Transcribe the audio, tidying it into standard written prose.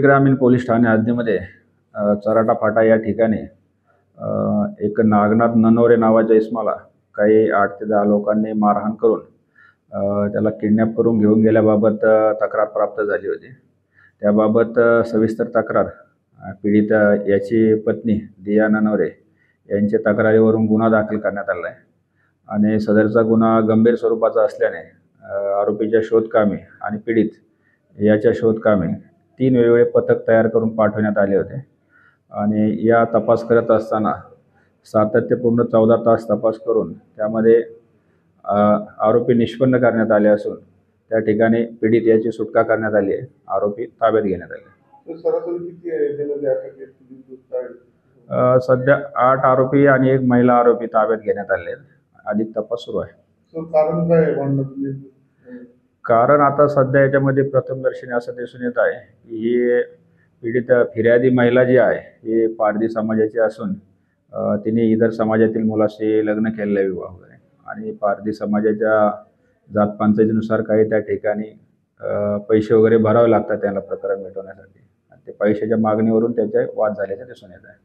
ग्रामीण पोलीस ठाणे हद्दीमध्ये चराटा फाटा या ठिकाणी एक नागनाथ ननवरे नावाच्या इसमाला काही 8 ते 10 लोकांनी मारहाण करून त्याला किडनॅप करून घेऊन गेल्याबाबत तक्रार प्राप्त झाली होती. त्याबाबत सविस्तर तक्रार पीडित याची पत्नी दिया ननवरे यांच्या तक्रारीवरून गुन्हा दाखल करण्यात आला आहे आणि सदरचा गुन्हा गंभीर स्वरूपाचा असल्याने आरोपीच्या शोधकामी आणि पीडित याच्या शोधकामी 3 वेगवेगळे पथक तयार करून पाठवण्यात आले होते आणि या तपास करत असताना सातत्यपूर्ण 14 तास तपास करून त्यामध्ये आरोपी निष्पन्न करण्यात आले असून त्या ठिकाणी पीडित याची सुटका करण्यात आली आहे. आरोपी ताब्यात घेण्यात आले. सध्या 8 आरोपी आणि 1 महिला आरोपी ताब्यात घेण्यात आले आहेत. अधिक तपास सुरू आहे. कारण काय आहे? कारण आता सध्या याच्यामध्ये प्रथमदर्शनी असं दिसून येत आहे की ही पीडित फिर्यादी महिला जी आहे ही पारधी समाजाची असून तिने इतर समाजातील मुलाशी लग्न केलेलं आहे, विवाह वगैरे, आणि पारधी समाजाच्या जात पंचायतीनुसार काही त्या ठिकाणी पैसे वगैरे भरावे लागतात त्याला प्रकरण मिटवण्यासाठी. ते पैशाच्या मागणीवरून त्याचे वाद झाल्याचे दिसून येत आहे.